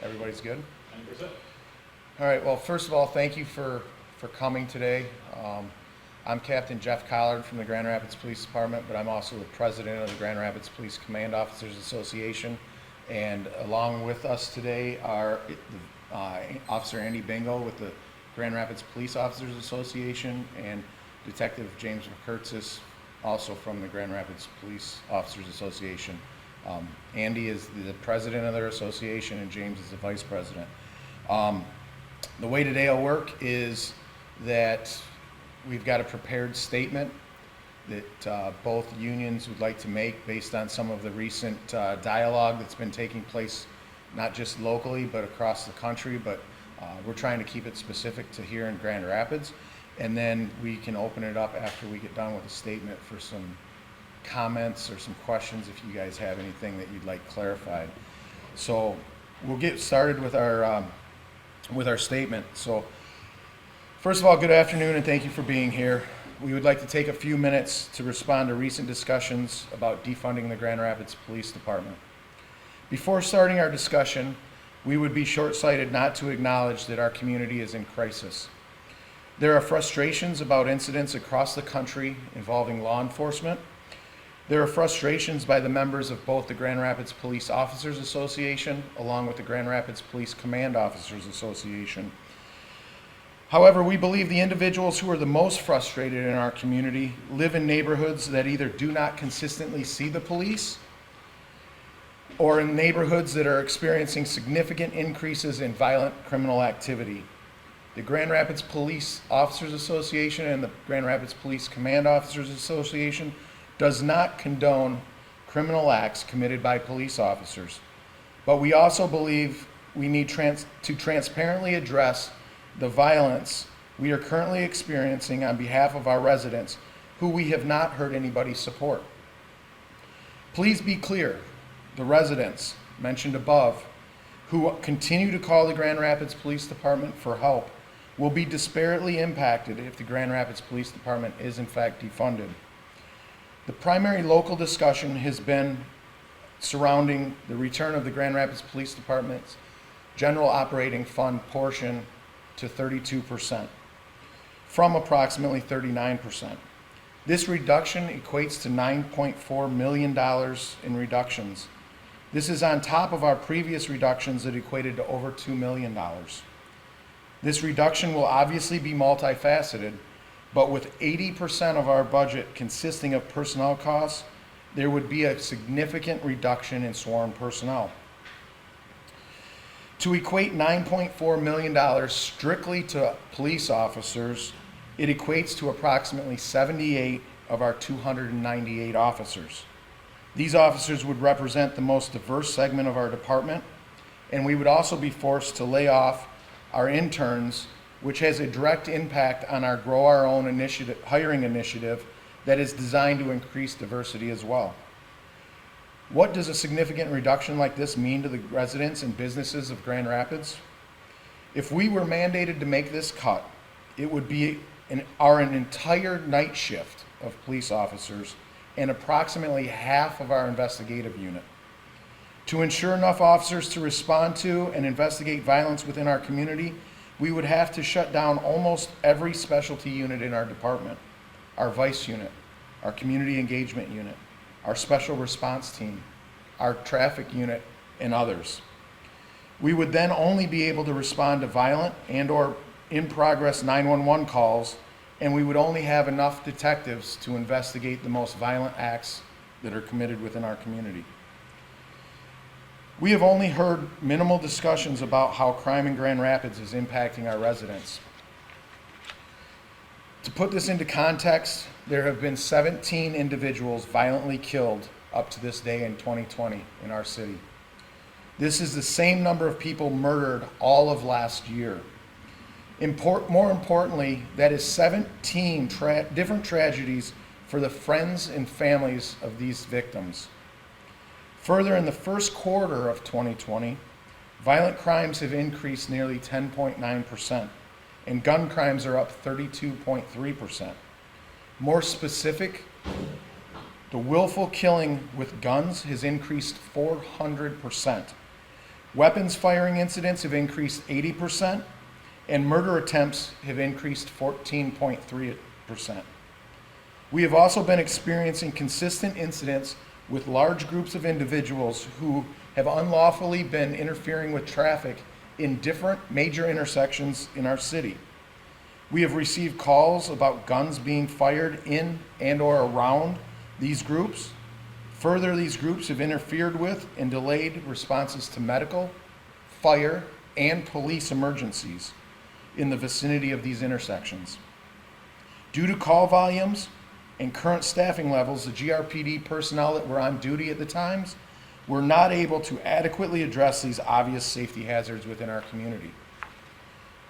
Everybody's good? 100%. All right, well, first of all, thank you for coming today. I'm Captain Jeff Collard from the Grand Rapids Police Department, but I'm also the president of the Grand Rapids Police Command Officers Association. And along with us today are Officer Andy Bingo with the Grand Rapids Police Officers Association and Detective James McCurtis, also from the Grand Rapids Police Officers Association. Andy is the president of their association and James is the vice president. The way today will work is that we've got a prepared statement that both unions would like to make based on some of the recent dialogue that's been taking place, not just locally, but across the country, but we're trying to keep it specific to here in Grand Rapids. And then we can open it up after we get done with the statement for some comments or some questions if you guys have anything that you'd like clarified. So we'll get started with our statement. So first of all, good afternoon and thank you for being here. We would like to take a few minutes to respond to recent discussions about defunding the Grand Rapids Police Department. Before starting our discussion, we would be short-sighted not to acknowledge that our community is in crisis. There are frustrations about incidents across the country involving law enforcement. There are frustrations by the members of both the Grand Rapids Police Officers Association along with the Grand Rapids Police Command Officers Association. However, we believe the individuals who are the most frustrated in our community live in neighborhoods that either do not consistently see the police or in neighborhoods that are experiencing significant increases in violent criminal activity. The Grand Rapids Police Officers Association and the Grand Rapids Police Command Officers Association does not condone criminal acts committed by police officers. But we also believe we need to transparently address the violence we are currently experiencing on behalf of our residents who we have not heard anybody support. Please be clear, the residents mentioned above who continue to call the Grand Rapids Police Department for help will be disparately impacted if the Grand Rapids Police Department is in fact defunded. The primary local discussion has been surrounding the return of the Grand Rapids Police Department's general operating fund portion to 32% from approximately 39%. This reduction equates to $9.4 million in reductions. This is on top of our previous reductions that equated to over $2 million. This reduction will obviously be multifaceted, but with 80% of our budget consisting of personnel costs, there would be a significant reduction in sworn personnel. To equate $9.4 million strictly to police officers, it equates to approximately 78 of our 298 officers. These officers would represent the most diverse segment of our department, and we would also be forced to lay off our interns, which has a direct impact on our Grow Our Own hiring initiative that is designed to increase diversity as well. What does a significant reduction like this mean to the residents and businesses of Grand Rapids? If we were mandated to make this cut, it would be an entire night shift of police officers and approximately half of our investigative unit. To ensure enough officers to respond to and investigate violence within our community, we would have to shut down almost every specialty unit in our department, our vice unit, our community engagement unit, our special response team, our traffic unit, and others. We would then only be able to respond to violent and/or in-progress 911 calls, and we would only have enough detectives to investigate the most violent acts that are committed within our community. We have only heard minimal discussions about how crime in Grand Rapids is impacting our residents. To put this into context, there have been 17 individuals violently killed up to this day in 2020 in our city. This is the same number of people murdered all of last year. More importantly, that is 17 different tragedies for the friends and families of these victims. Further, in the first quarter of 2020, violent crimes have increased nearly 10.9%, and gun crimes are up 32.3%. More specific, the willful killing with guns has increased 400%. Weapons firing incidents have increased 80%, and murder attempts have increased 14.3%. We have also been experiencing consistent incidents with large groups of individuals who have unlawfully been interfering with traffic in different major intersections in our city. We have received calls about guns being fired in and or around these groups. Further, these groups have interfered with and delayed responses to medical, fire, and police emergencies in the vicinity of these intersections. Due to call volumes and current staffing levels, the GRPD personnel that were on duty at the times were not able to adequately address these obvious safety hazards within our community.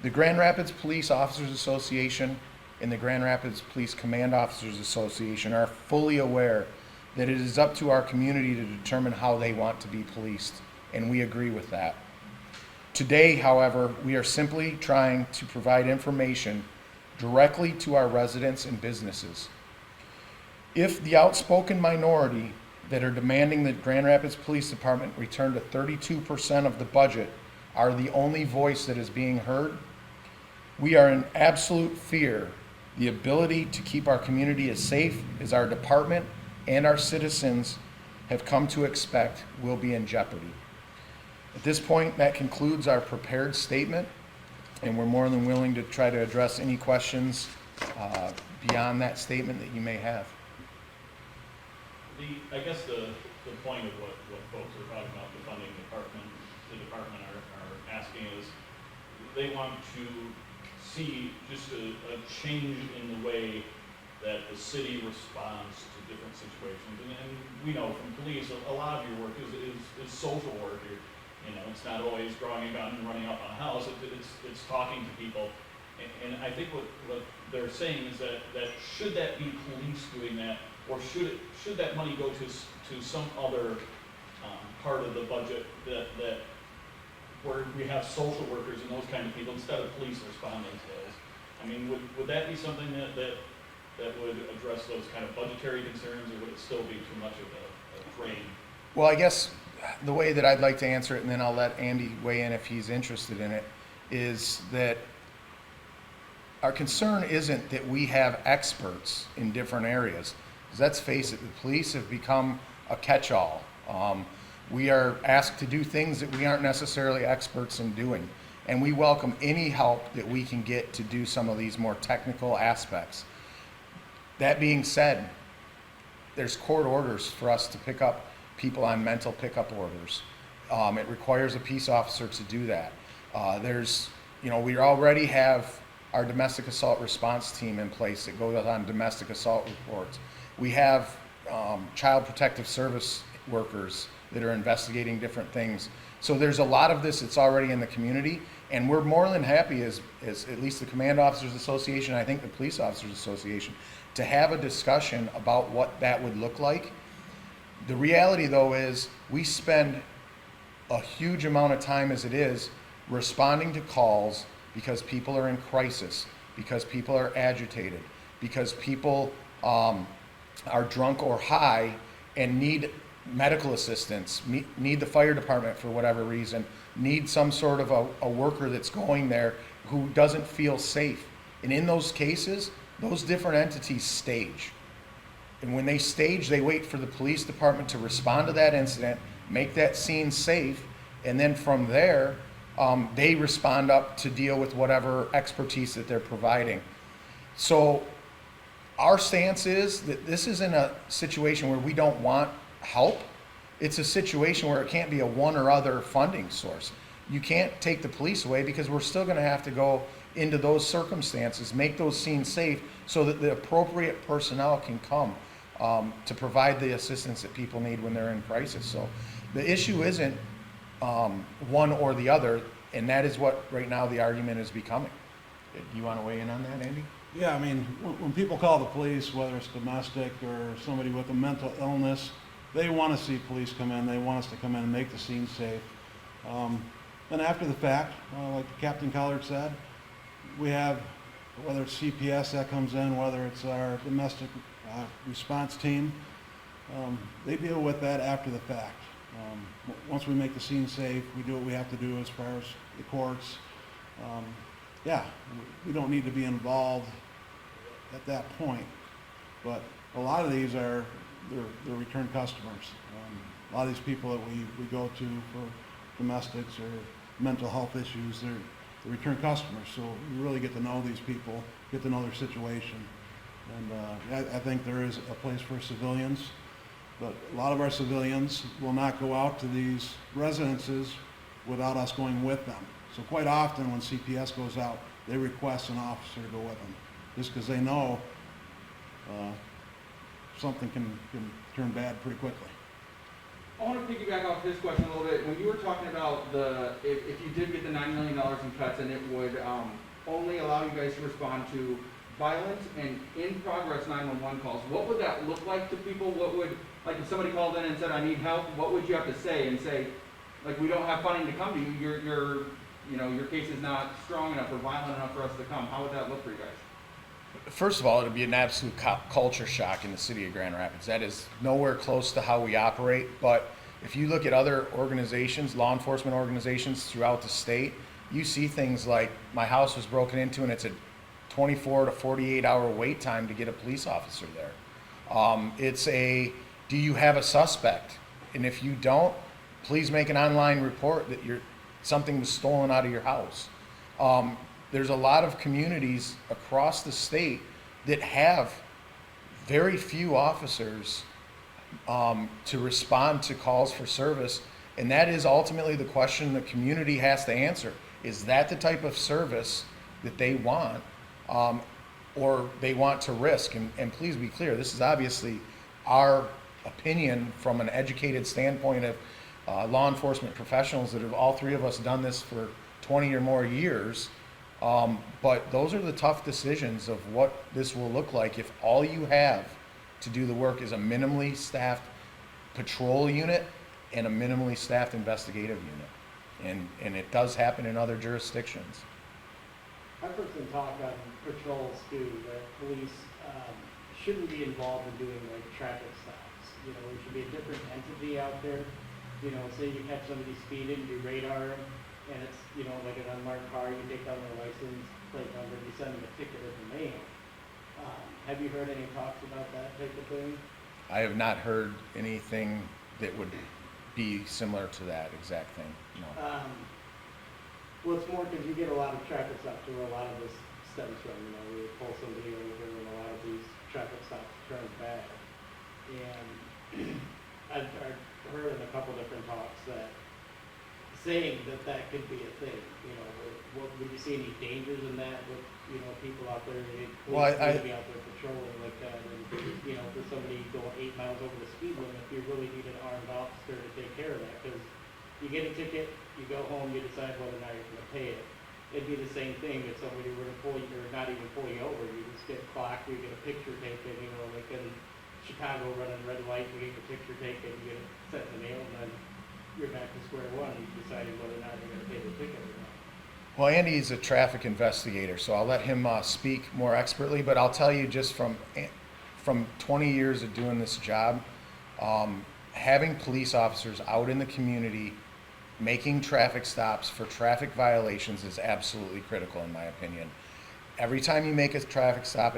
The Grand Rapids Police Officers Association and the Grand Rapids Police Command Officers Association are fully aware that it is up to our community to determine how they want to be policed, and we agree with that. Today, however, we are simply trying to provide information directly to our residents and businesses. If the outspoken minority that are demanding that Grand Rapids Police Department return to 32% of the budget are the only voice that is being heard, we are in absolute fear the ability to keep our community as safe as our department and our citizens have come to expect will be in jeopardy. At this point, that concludes our prepared statement, and we're more than willing to try to address any questions beyond that statement that you may have. I guess the point of what folks are talking about, the funding the department are asking is they want to see just a change in the way that the city responds to different situations. And we know from police, a lot of your work is social work. It's not always drawing a gun and running up on a house. It's talking to people. And I think what they're saying is that should that be police doing that, or should that money go to some other part of the budget that where we have social workers and those kind of people instead of police responding to those? I mean, would that be something that would address those kind of budgetary concerns, or would it still be too much of a drain? Well, I guess the way that I'd like to answer it, and then I'll let Andy weigh in if he's interested in it, is that our concern isn't that we have experts in different areas. Because let's face it, the police have become a catch-all. We are asked to do things that we aren't necessarily experts in doing. And we welcome any help that we can get to do some of these more technical aspects. That being said, there's court orders for us to pick up people on mental pickup orders. It requires a peace officer to do that. We already have our domestic assault response team in place that goes on domestic assault reports. We have child protective service workers that are investigating different things. So there's a lot of this that's already in the community, and we're more than happy as at least the Command Officers Association, I think the Police Officers Association, to have a discussion about what that would look like. The reality, though, is we spend a huge amount of time as it is responding to calls because people are in crisis, because people are agitated, because people are drunk or high and need medical assistance, need the fire department for whatever reason, need some sort of a worker that's going there who doesn't feel safe. And in those cases, those different entities stage. And when they stage, they wait for the police department to respond to that incident, make that scene safe, and then from there, they respond up to deal with whatever expertise that they're providing. So our stance is that this isn't a situation where we don't want help. It's a situation where it can't be a one or other funding source. You can't take the police away because we're still going to have to go into those circumstances, make those scenes safe so that the appropriate personnel can come to provide the assistance that people need when they're in crisis. So the issue isn't one or the other, and that is what right now the argument is becoming. Do you want to weigh in on that, Andy? Yeah, I mean, when people call the police, whether it's domestic or somebody with a mental illness, they want to see police come in. They want us to come in and make the scene safe. Then after the fact, like Captain Collard said, we have, whether it's CPS that comes in, whether it's our domestic response team, they deal with that after the fact. Once we make the scene safe, we do what we have to do as far as the courts. Yeah, we don't need to be involved at that point, but a lot of these are, they're return customers. A lot of these people that we go to for domestics or mental health issues, they're return customers, so you really get to know these people, get to know their situation. And I think there is a place for civilians, but a lot of our civilians will not go out to these residences without us going with them. So quite often when CPS goes out, they request an officer to go with them, just because they know something can turn bad pretty quickly. I want to piggyback off his question a little bit. When you were talking about if you did get the $9 million in cuts and it would only allow you guys to respond to violent and in-progress 911 calls, what would that look like to people? What would, like if somebody called in and said, I need help, what would you have to say and say, like, we don't have funding to come to you, your case is not strong enough or violent enough for us to come. How would that look for you guys? First of all, it'd be an absolute culture shock in the city of Grand Rapids. That is nowhere close to how we operate. But if you look at other organizations, law enforcement organizations throughout the state, you see things like my house was broken into and it's a 24 to 48 hour wait time to get a police officer there. It's a, do you have a suspect? And if you don't, please make an online report that something was stolen out of your house. There's a lot of communities across the state that have very few officers to respond to calls for service, and that is ultimately the question the community has to answer. Is that the type of service that they want, or they want to risk? And please be clear, this is obviously our opinion from an educated standpoint of law enforcement professionals that have, all three of us, done this for 20 or more years. But those are the tough decisions of what this will look like if all you have to do the work is a minimally staffed patrol unit and a minimally staffed investigative unit. And it does happen in other jurisdictions. I've heard some talk on patrols too, that police shouldn't be involved in doing like traffic stops. You know, there should be a different entity out there. You know, say you catch somebody speeding, you radar them, and it's, you know, like an unmarked car, you take down their license plate number, you send them a ticket in the mail. Have you heard any talks about that type of thing? I have not heard anything that would be similar to that exact thing, no. Well, it's more because you get a lot of traffic stops where a lot of this stems from, you know, we pull somebody over and a lot of these traffic stops turn bad. And I've heard in a couple different talks that saying that could be a thing, you know, would you see any dangers in that with, you know, people out there, police need to be out there patrolling like that, and, you know, for somebody going 8 miles over the speed limit, you really need an armed officer to take care of that, because you get a ticket, you go home, you decide whether or not you're gonna pay it. It'd be the same thing if somebody were to pull you, or not even pull you over, you just get clocked, you get a picture taken, you know, like in Chicago running red light, you get your picture taken, you get it set in the mail, and then you're back to square one, you decided whether or not you're gonna pay the ticket or not. Well, Andy is a traffic investigator, so I'll let him speak more expertly, but I'll tell you just from 20 years of doing this job, having police officers out in the community making traffic stops for traffic violations is absolutely critical, in my opinion. Every time you make a traffic stop,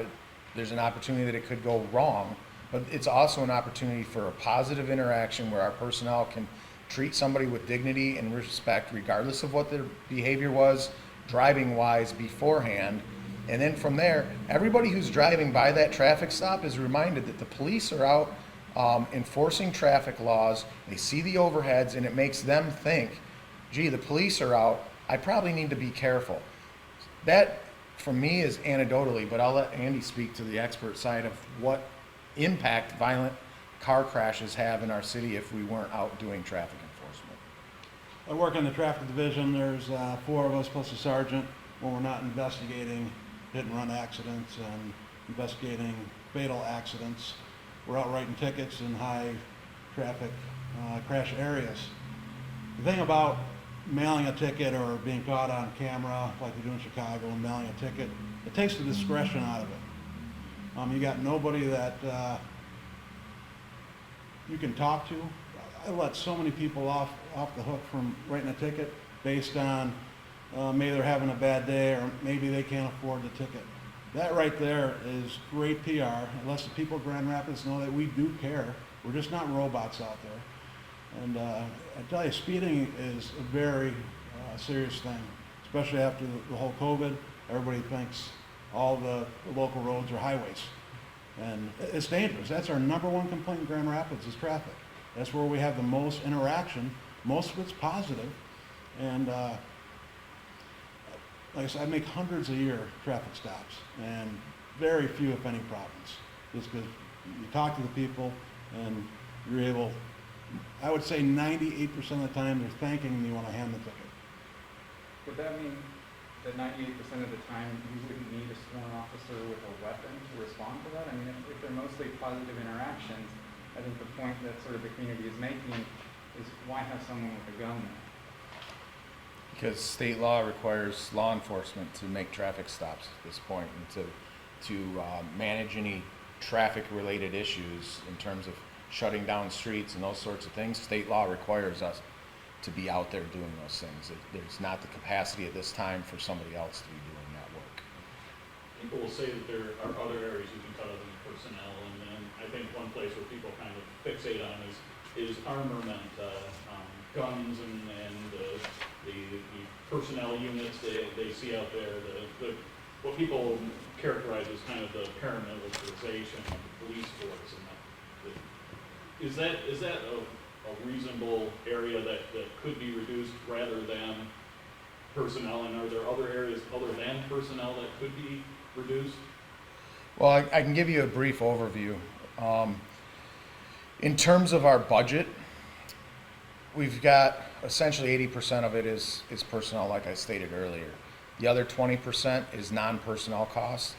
there's an opportunity that it could go wrong, but it's also an opportunity for a positive interaction where our personnel can treat somebody with dignity and respect, regardless of what their behavior was, driving-wise, beforehand. And then from there, everybody who's driving by that traffic stop is reminded that the police are out enforcing traffic laws. They see the overheads, and it makes them think, gee, the police are out, I probably need to be careful. That, for me, is anecdotally, but I'll let Andy speak to the expert side of what impact violent car crashes have in our city if we weren't out doing traffic enforcement. I work in the traffic division. There's 4 of us plus a sergeant. When we're not investigating hit and run accidents and investigating fatal accidents, we're out writing tickets in high traffic crash areas. The thing about mailing a ticket or being caught on camera like we do in Chicago and mailing a ticket, it takes the discretion out of it. You got nobody that you can talk to. I let so many people off the hook from writing a ticket based on maybe they're having a bad day or maybe they can't afford the ticket. That right there is great PR. It lets the people of Grand Rapids know that we do care. We're just not robots out there. And I tell you, speeding is a very serious thing, especially after the whole COVID. Everybody thinks all the local roads are highways. And it's dangerous. That's our number one complaint in Grand Rapids is traffic. That's where we have the most interaction. Most of it's positive. And like I said, I make hundreds a year traffic stops and very few, if any, problems. Just because you talk to the people and you're able, I would say 98% of the time they're thanking me when I hand the ticket. Would that mean that 98% of the time you wouldn't need a sworn officer with a weapon to respond to that? I mean, if they're mostly positive interactions, I think the point that sort of the community is making is why have someone with a gun there? Because state law requires law enforcement to make traffic stops at this point and to manage any traffic-related issues in terms of shutting down streets and those sorts of things. State law requires us to be out there doing those things. There's not the capacity at this time for somebody else to be doing that work. People will say that there are other areas you can cut other than personnel, and then I think one place where people kind of fixate on is armament, guns and the personnel units they see out there, what people characterize as kind of the paramilitarization of the police force. And is that a reasonable area that could be reduced rather than personnel? And are there other areas other than personnel that could be reduced? Well, I can give you a brief overview. In terms of our budget, we've got essentially 80% of it is personnel, like I stated earlier. The other 20% is non-personnel costs.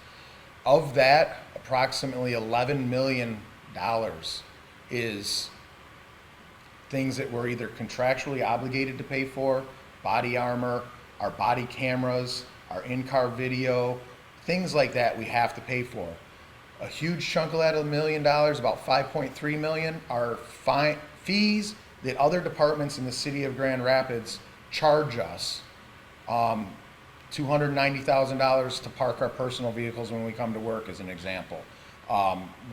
Of that, approximately $11 million is things that we're either contractually obligated to pay for, body armor, our body cameras, our in-car video, things like that we have to pay for. A huge chunk of that $1 million, about $5.3 million, are fees that other departments in the city of Grand Rapids charge us. $290,000 to park our personal vehicles when we come to work, as an example.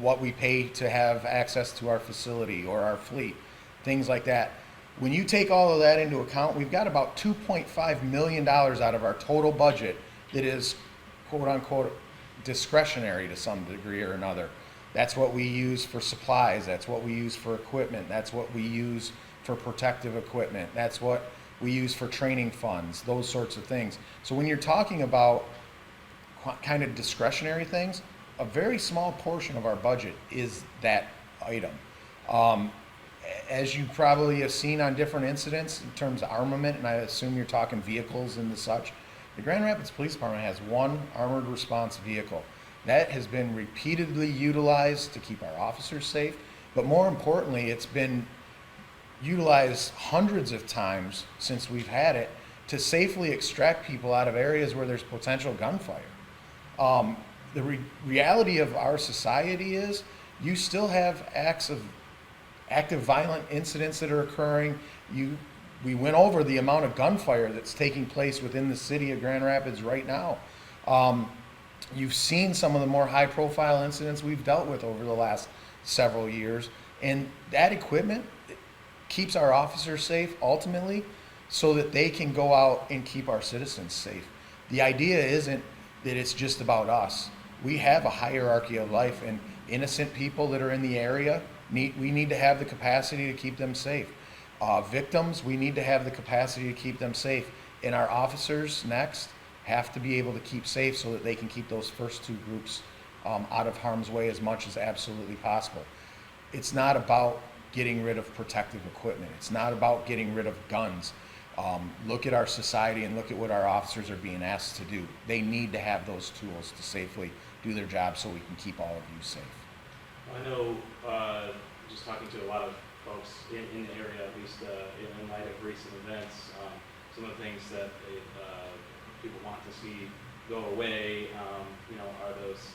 What we pay to have access to our facility or our fleet, things like that. When you take all of that into account, we've got about $2.5 million out of our total budget that is quote unquote discretionary to some degree or another. That's what we use for supplies, that's what we use for equipment, that's what we use for protective equipment, that's what we use for training funds, those sorts of things. So when you're talking about kind of discretionary things, a very small portion of our budget is that item. As you probably have seen on different incidents in terms of armament, and I assume you're talking vehicles and the such, the Grand Rapids Police Department has one armored response vehicle. That has been repeatedly utilized to keep our officers safe, but more importantly, it's been utilized hundreds of times since we've had it to safely extract people out of areas where there's potential gunfire. The reality of our society is you still have acts of active violent incidents that are occurring. We went over the amount of gunfire that's taking place within the city of Grand Rapids right now. You've seen some of the more high profile incidents we've dealt with over the last several years, and that equipment keeps our officers safe ultimately so that they can go out and keep our citizens safe. The idea isn't that it's just about us. We have a hierarchy of life, and innocent people that are in the area, we need to have the capacity to keep them safe. Victims, we need to have the capacity to keep them safe. And our officers next have to be able to keep safe so that they can keep those first two groups out of harm's way as much as absolutely possible. It's not about getting rid of protective equipment. It's not about getting rid of guns. Look at our society and look at what our officers are being asked to do. They need to have those tools to safely do their job so we can keep all of you safe. I know, just talking to a lot of folks in the area, at least in light of recent events, some of the things that people want to see go away, are those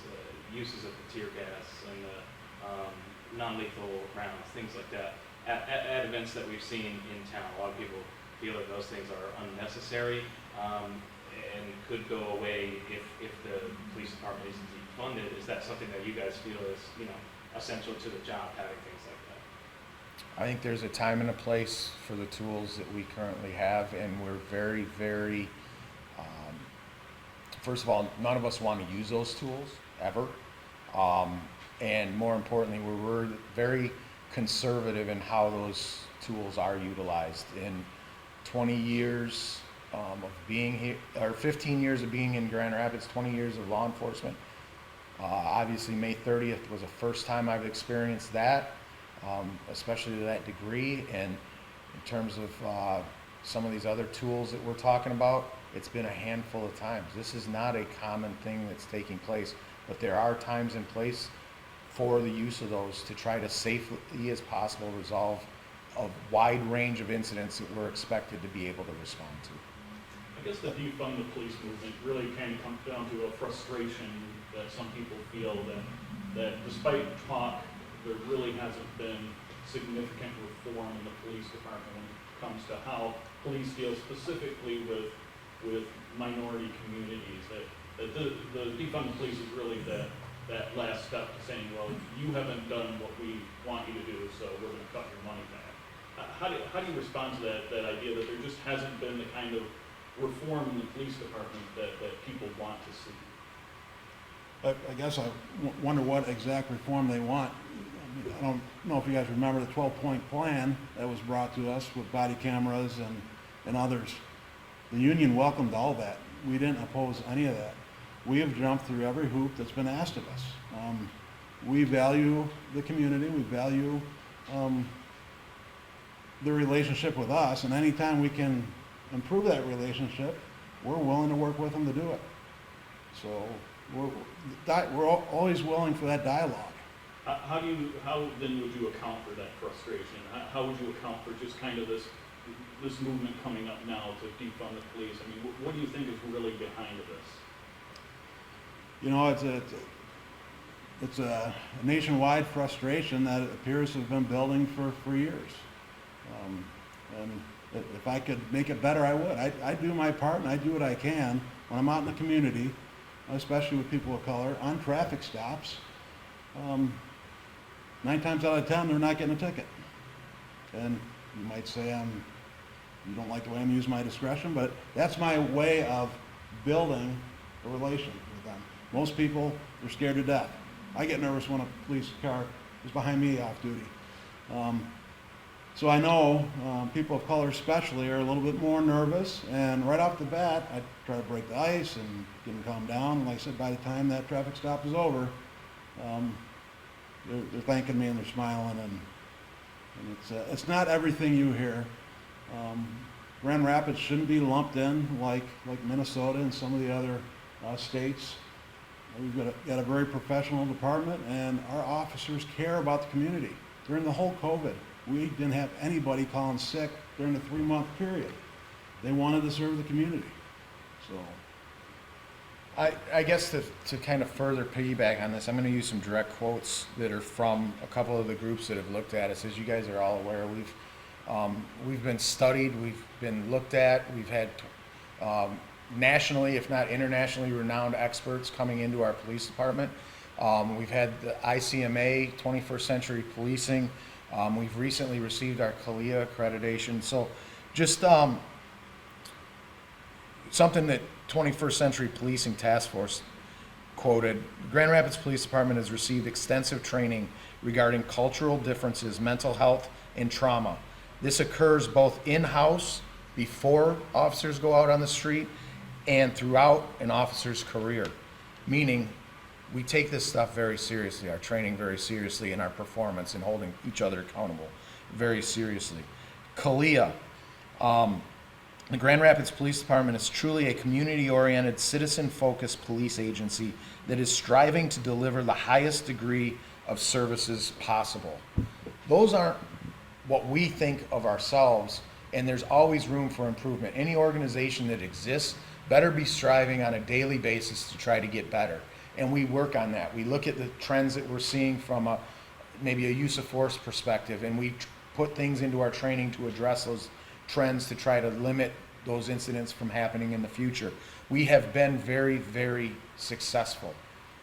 uses of the tear gas and the non-lethal rounds, things like that. at events that we've seen in town, a lot of people feel that those things are unnecessary and could go away if the police department isn't defunded. Is that something that you guys feel is, essential to the job, having things like that? I think there's a time and a place for the tools that we currently have, and we're very, very, first of all, none of us want to use those tools, ever. And more importantly, we're very conservative in how those tools are utilized. In 20 years of being here, or 15 years of being in Grand Rapids, 20 years of law enforcement, obviously May 30th was the first time I've experienced that, especially to that degree. And in terms of some of these other tools that we're talking about, it's been a handful of times. This is not a common thing that's taking place, but there are times and place for the use of those to try to safely as possible resolve a wide range of incidents that we're expected to be able to respond to. I guess the defund the police movement really kind of comes down to a frustration that some people feel that despite talk, there really hasn't been significant reform in the police department when it comes to how police deal specifically with minority communities. That the defund the police is really that last step to saying, well, you haven't done what we want you to do, so we're going to cut your money back. How do you respond to that idea that there just hasn't been the kind of reform in the police department that people want to see? I guess I wonder what exact reform they want. I don't know if you guys remember the 12-point plan that was brought to us with body cameras and others. The union welcomed all that. We didn't oppose any of that. We have jumped through every hoop that's been asked of us. We value the community. We value the relationship with us, and anytime we can improve that relationship, we're willing to work with them to do it. So we're always willing for that dialogue. How then would you account for that frustration? How would you account for just kind of this movement coming up now to defund the police? I mean, what do you think is really behind this? It's a nationwide frustration that it appears to have been building for years. And if I could make it better, I would. I do my part, and I do what I can when I'm out in the community, especially with people of color, on traffic stops. 9 times out of 10, they're not getting a ticket. And you might say you don't like the way I'm using my discretion, but that's my way of building a relation with them. Most people, they're scared to death. I get nervous when a police car is behind me off duty. So I know people of color especially are a little bit more nervous, and right off the bat, I try to break the ice and get them calmed down. And like I said, by the time that traffic stop is over, they're thanking me and they're smiling, and it's not everything you hear. Grand Rapids shouldn't be lumped in like Minnesota and some of the other states. We've got a very professional department, and our officers care about the community. During the whole COVID, we didn't have anybody calling sick during the 3-month period. They wanted to serve the community. So I guess to kind of further piggyback on this, I'm going to use some direct quotes that are from a couple of the groups that have looked at us. As you guys are all aware, we've been studied, we've been looked at, we've had nationally, if not internationally, renowned experts coming into our police department. We've had the ICMA, 21st Century Policing. We've recently received our CALIA accreditation. So just something that 21st Century Policing Task Force quoted, Grand Rapids Police Department has received extensive training regarding cultural differences, mental health, and trauma. This occurs both in-house, before officers go out on the street, and throughout an officer's career. Meaning, we take this stuff very seriously, our training very seriously, and our performance and holding each other accountable very seriously. CALIA, the Grand Rapids Police Department is truly a community-oriented, citizen-focused police agency that is striving to deliver the highest degree of services possible. Those aren't what we think of ourselves, and there's always room for improvement. Any organization that exists better be striving on a daily basis to try to get better. And we work on that. We look at the trends that we're seeing from maybe a use of force perspective, and we put things into our training to address those trends to try to limit those incidents from happening in the future. We have been very, very successful.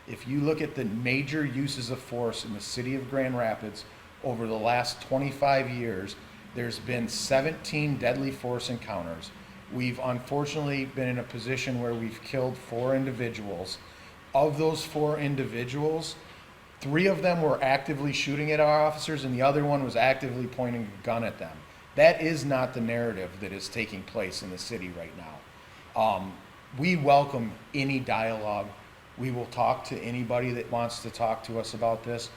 If you look at the major uses of force in the city of Grand Rapids over the last 25 years, there's been 17 deadly force encounters. We've unfortunately been in a position where we've killed 4 individuals. Of those 4 individuals, 3 of them were actively shooting at our officers and the other one was actively pointing a gun at them. That is not the narrative that is taking place in the city right now. We welcome any dialogue. We will talk to anybody that wants to talk to us about this.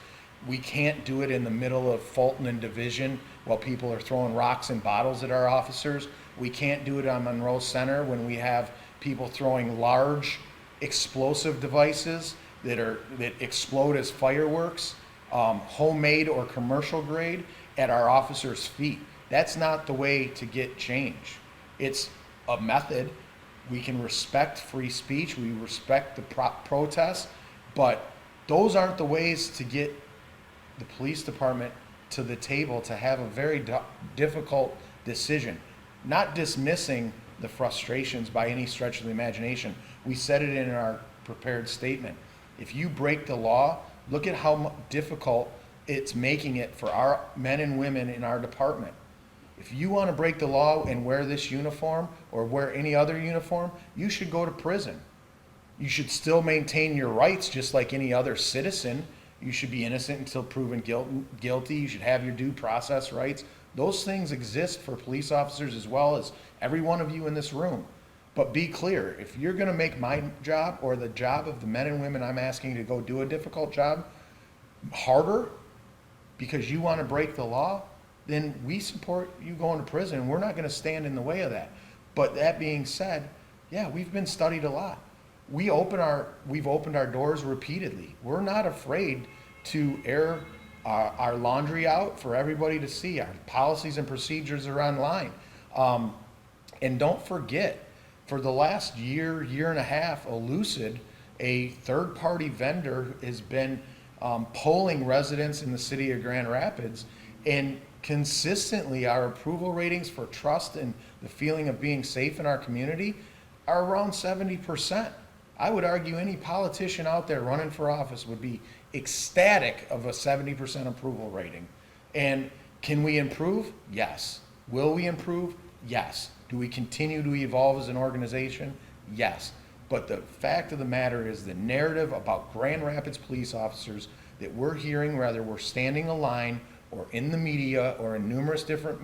We can't do it in the middle of Fulton and Division while people are throwing rocks and bottles at our officers. We can't do it on Monroe Center when we have people throwing large explosive devices that explode as fireworks, homemade or commercial grade, at our officers' feet. That's not the way to get change. It's a method. We can respect free speech, we respect the protests, but those aren't the ways to get the police department to the table to have a very difficult decision. Not dismissing the frustrations by any stretch of the imagination. We said it in our prepared statement. If you break the law, look at how difficult it's making it for our men and women in our department. If you want to break the law and wear this uniform or wear any other uniform, you should go to prison. You should still maintain your rights just like any other citizen. You should be innocent until proven guilty. You should have your due process rights. Those things exist for police officers as well as every one of you in this room. But be clear, if you're going to make my job or the job of the men and women I'm asking to go do a difficult job harder because you want to break the law, then we support you going to prison. We're not going to stand in the way of that. But that being said, yeah, we've been studied a lot. We've opened our doors repeatedly. We're not afraid to air our laundry out for everybody to see. Our policies and procedures are online. And don't forget, for the last year and a half, Elucid, a third-party vendor, has been polling residents in the city of Grand Rapids, and consistently our approval ratings for trust and the feeling of being safe in our community are around 70%. I would argue any politician out there running for office would be ecstatic of a 70% approval rating. And can we improve? Yes. Will we improve? Yes. Do we continue to evolve as an organization? Yes. But the fact of the matter is the narrative about Grand Rapids police officers that we're hearing, whether we're standing a line or in the media or in numerous different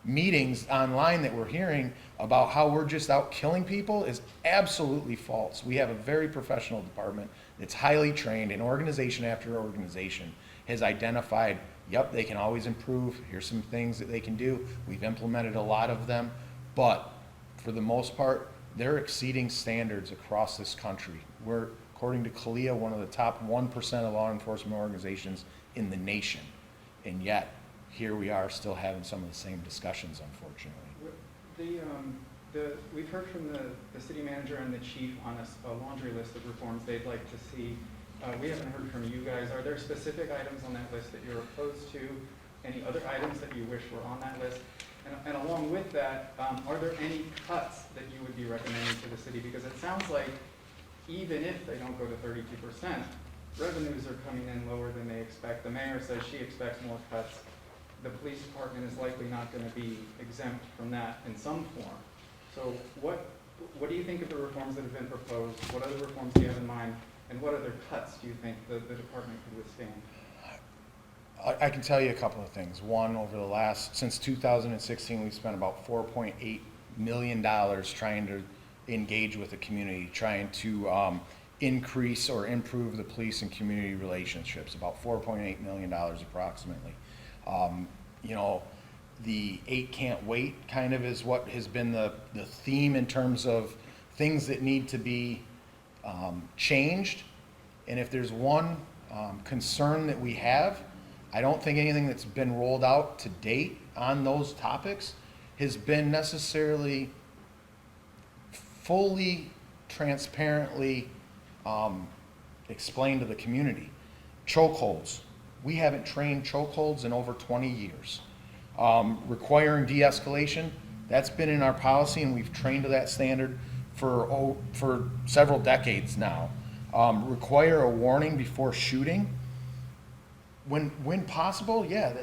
meetings online that we're hearing about how we're just out killing people, is absolutely false. We have a very professional department that's highly trained, and organization after organization has identified, yep, they can always improve. Here's some things that they can do. We've implemented a lot of them, but for the most part, they're exceeding standards across this country. We're, according to CALEA, one of the top 1% of law enforcement organizations in the nation. And yet, here we are still having some of the same discussions, unfortunately. We've heard from the city manager and the chief on a laundry list of reforms they'd like to see. We haven't heard from you guys. Are there specific items on that list that you're opposed to? Any other items that you wish were on that list? And along with that, are there any cuts that you would be recommending to the city? Because it sounds like even if they don't go to 32%, revenues are coming in lower than they expect. The mayor says she expects more cuts. The police department is likely not going to be exempt from that in some form. So what do you think of the reforms that have been proposed? What other reforms do you have in mind? And what other cuts do you think the department could withstand? I can tell you a couple of things. One, since 2016, we've spent about $4.8 million trying to engage with the community, trying to increase or improve the police and community relationships, about $4.8 million approximately. The 8 can't wait kind of is what has been the theme in terms of things that need to be changed. And if there's one concern that we have, I don't think anything that's been rolled out to date on those topics has been necessarily fully, transparently explained to the community. Chokeholds. we haven't trained chokeholds in over 20 years. Requiring de-escalation, that's been in our policy, and we've trained to that standard for several decades now. Require a warning before shooting. When possible, yeah,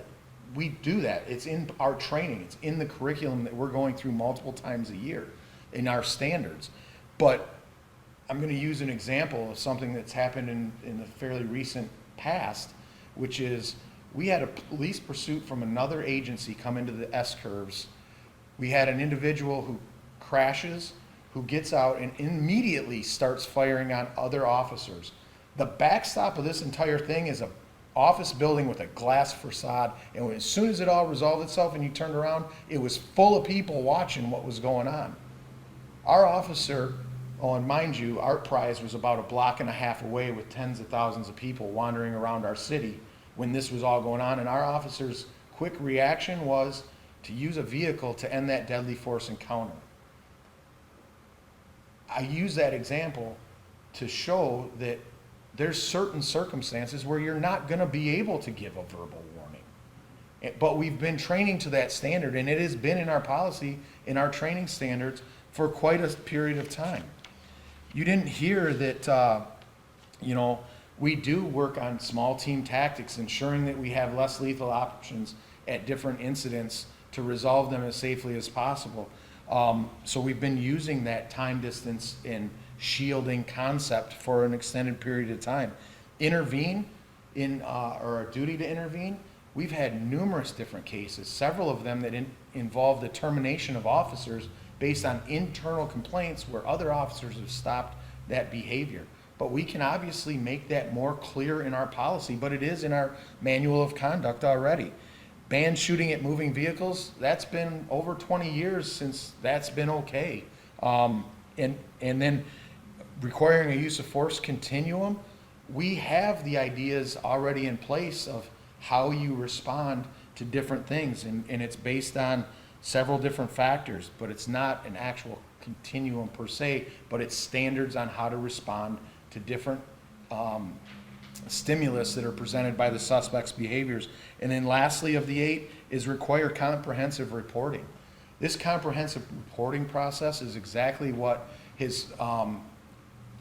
we do that. It's in our training. It's in the curriculum that we're going through multiple times a year in our standards. But I'm going to use an example of something that's happened in the fairly recent past, which is we had a police pursuit from another agency come into the S-curves. We had an individual who crashes, who gets out and immediately starts firing on other officers. The backstop of this entire thing is a office building with a glass facade, and as soon as it all resolved itself and you turned around, it was full of people watching what was going on. Our officer, oh, and mind you, our prize was about a block and a half away with tens of thousands of people wandering around our city when this was all going on, and our officer's quick reaction was to use a vehicle to end that deadly force encounter. I use that example to show that there's certain circumstances where you're not going to be able to give a verbal warning. But we've been training to that standard, and it has been in our policy, in our training standards, for quite a period of time. You didn't hear that, we do work on small team tactics, ensuring that we have less lethal options at different incidents to resolve them as safely as possible. So we've been using that time, distance, and shielding concept for an extended period of time. Intervene or a duty to intervene, we've had numerous different cases, several of them that involve the termination of officers based on internal complaints where other officers have stopped that behavior. But we can obviously make that more clear in our policy, but it is in our manual of conduct already. Ban shooting at moving vehicles, that's been over 20 years since that's been okay. And then requiring a use of force continuum, we have the ideas already in place of how you respond to different things, and it's based on several different factors, but it's not an actual continuum per se, but it's standards on how to respond to different stimulus that are presented by the suspect's behaviors. And then lastly of the 8 is require comprehensive reporting. This comprehensive reporting process is exactly what has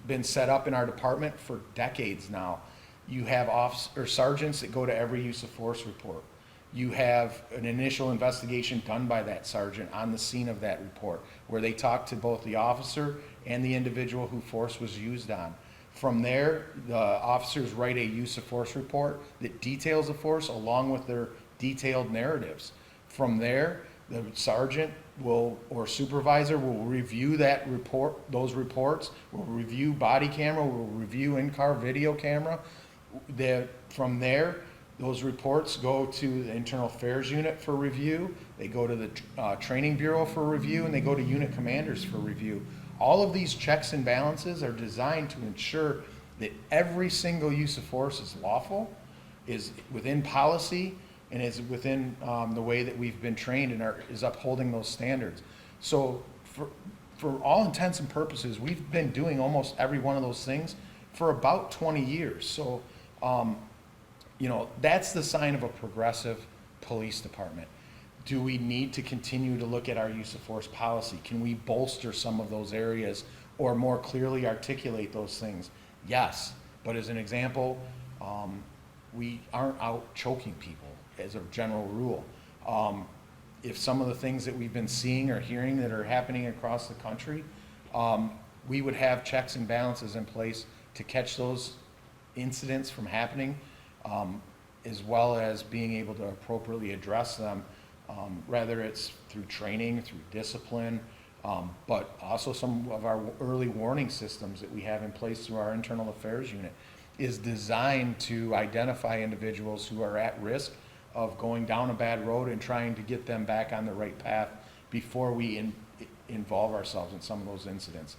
been set up in our department for decades now. You have sergeants that go to every use of force report. You have an initial investigation done by that sergeant on the scene of that report, where they talk to both the officer and the individual who force was used on. From there, the officers write a use of force report that details the force along with their detailed narratives. From there, the sergeant or supervisor will review that report, those reports, will review body camera, will review in-car video camera. From there, those reports go to the Internal Affairs Unit for review, they go to the Training Bureau for review, and they go to unit commanders for review. All of these checks and balances are designed to ensure that every single use of force is lawful, is within policy, and is within the way that we've been trained and is upholding those standards. So for all intents and purposes, we've been doing almost every one of those things for about 20 years. So, that's the sign of a progressive police department. Do we need to continue to look at our use of force policy? Can we bolster some of those areas or more clearly articulate those things? Yes, but as an example, we aren't out choking people as a general rule. If some of the things that we've been seeing or hearing that are happening across the country, we would have checks and balances in place to catch those incidents from happening, as well as being able to appropriately address them, whether it's through training, through discipline, but also some of our early warning systems that we have in place through our Internal Affairs Unit is designed to identify individuals who are at risk of going down a bad road and trying to get them back on the right path before we involve ourselves in some of those incidents.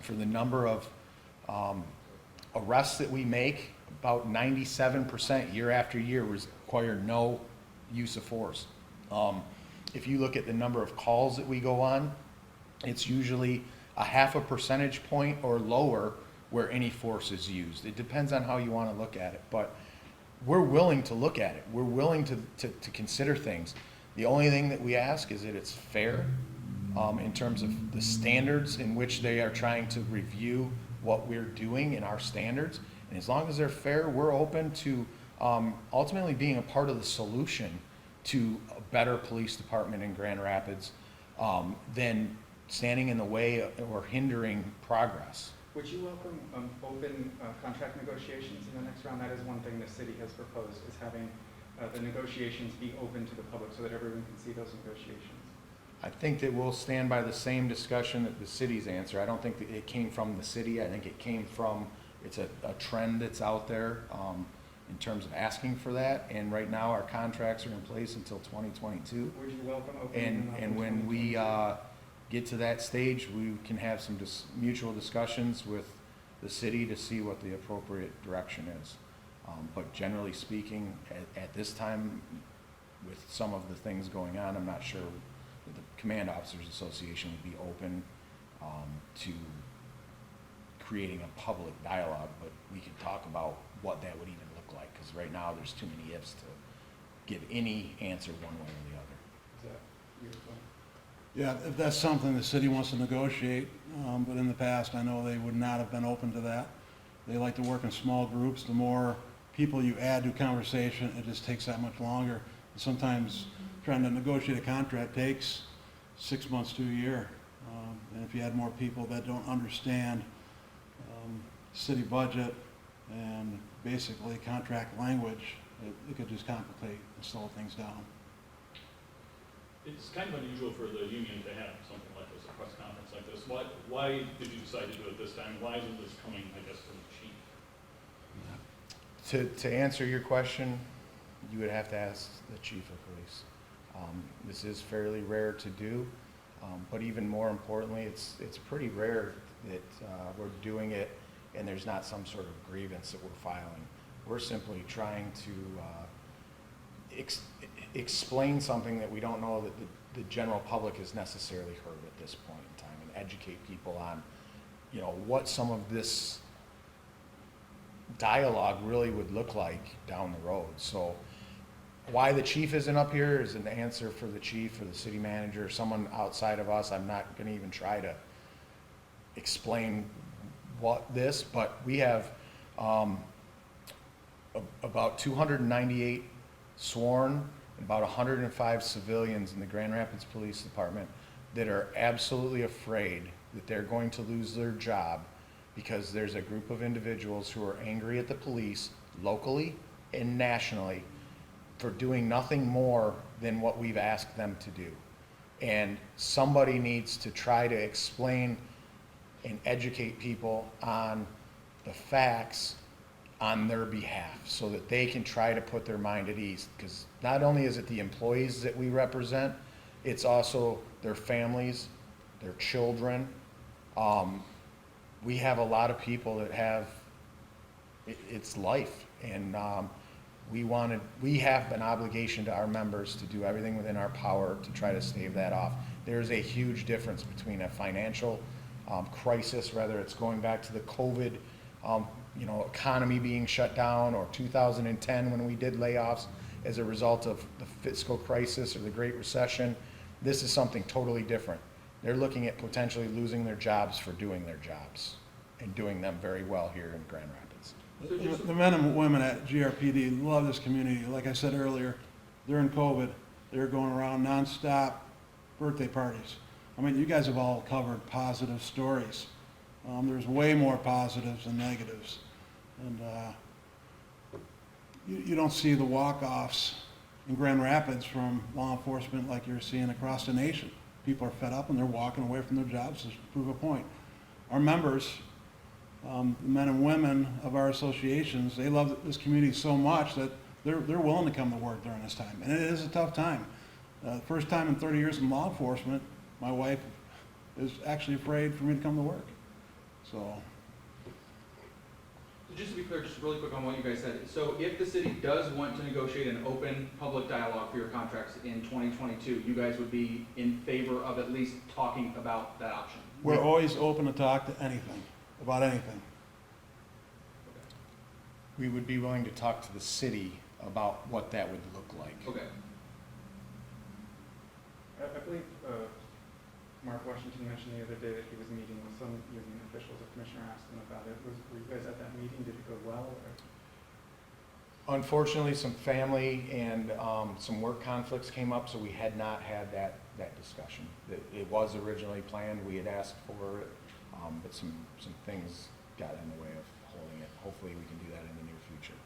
For the number of arrests that we make, about 97% year after year require no use of force. If you look at the number of calls that we go on, it's usually a 0.5 percentage point or lower where any force is used. It depends on how you want to look at it, but we're willing to look at it. We're willing to consider things. The only thing that we ask is that it's fair, in terms of the standards in which they are trying to review what we're doing in our standards. And as long as they're fair, we're open to, ultimately being a part of the solution to a better police department in Grand Rapids, than standing in the way or hindering progress. Would you welcome open contract negotiations in the next round? That is one thing the city has proposed, is having the negotiations be open to the public so that everyone can see those negotiations. I think that we'll stand by the same discussion that the city's answer. I don't think that it came from the city. I think it came from, it's a trend that's out there, in terms of asking for that. And right now, our contracts are in place until 2022. Would you welcome opening them up in And when we 2022? get to that stage, we can have some mutual discussions with the city to see what the appropriate direction is. But generally speaking, at this time, with some of the things going on, I'm not sure that the Command Officers Association would be open to creating a public dialogue, but we could talk about what that would even look like, because right now, there's too many ifs to give any answer one way or the other. Is that your point? Yeah, if that's something the city wants to negotiate, but in the past, I know they would not have been open to that. They like to work in small groups. The more people you add to a conversation, it just takes that much longer. Sometimes trying to negotiate a contract takes 6 months to a year. And if you add more people that don't understand city budget and basically contract language, it could just complicate and slow things down. It's kind of unusual for the union to have something like this, a press conference like this. Why did you decide to do it this time? Why isn't this coming, I guess, from the chief? To answer your question, you would have to ask the chief of police. This is fairly rare to do, but even more importantly, it's pretty rare that we're doing it and there's not some sort of grievance that we're filing. We're simply trying to explain something that we don't know that the general public has necessarily heard at this point in time, and educate people on, what some of this dialogue really would look like down the road. So why the chief isn't up here is an answer for the chief or the city manager, someone outside of us. I'm not going to even try to explain but we have about 298 sworn, about 105 civilians in the Grand Rapids Police Department that are absolutely afraid that they're going to lose their job because there's a group of individuals who are angry at the police locally and nationally for doing nothing more than what we've asked them to do. And somebody needs to try to explain and educate people on the facts on their behalf so that they can try to put their mind at ease. Because not only is it the employees that we represent, it's also their families, their children. We have a lot of people that have, it's life. And we have an obligation to our members to do everything within our power to try to stave that off. There's a huge difference between a financial crisis, whether it's going back to the COVID, economy being shut down, or 2010 when we did layoffs as a result of the fiscal crisis or the Great Recession. This is something totally different. They're looking at potentially losing their jobs for doing their jobs and doing them very well here in Grand Rapids. The men and women at GRPD love this community. Like I said earlier, during COVID, they were going around nonstop birthday parties. I mean, you guys have all covered positive stories. There's way more positives than negatives. And you don't see the walk-offs in Grand Rapids from law enforcement like you're seeing across the nation. People are fed up and they're walking away from their jobs to prove a point. Our members, the men and women of our associations, they love this community so much that they're willing to come to work during this time. And it is a tough time. First time in 30 years in law enforcement, my wife is actually afraid for me to come to work. So Just to be clear, just really quick on what you guys said. So if the city does want to negotiate an open public dialogue for your contracts in 2022, you guys would be in favor of at least talking about that option? we're always open to talk to anything, about anything. We would be willing to talk to the city about what that would look like. Okay. I believe Mark Washington mentioned the other day that he was meeting with some union officials. The commissioner asked him about it. Were you guys at that meeting? Did it go well? Or? Unfortunately, some family and some work conflicts came up, so we had not had that discussion. It was originally planned, we had asked for it, but some things got in the way of holding it. Hopefully, we can do that in the near future.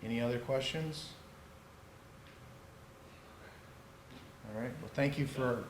Any other questions? All right, well, thank you for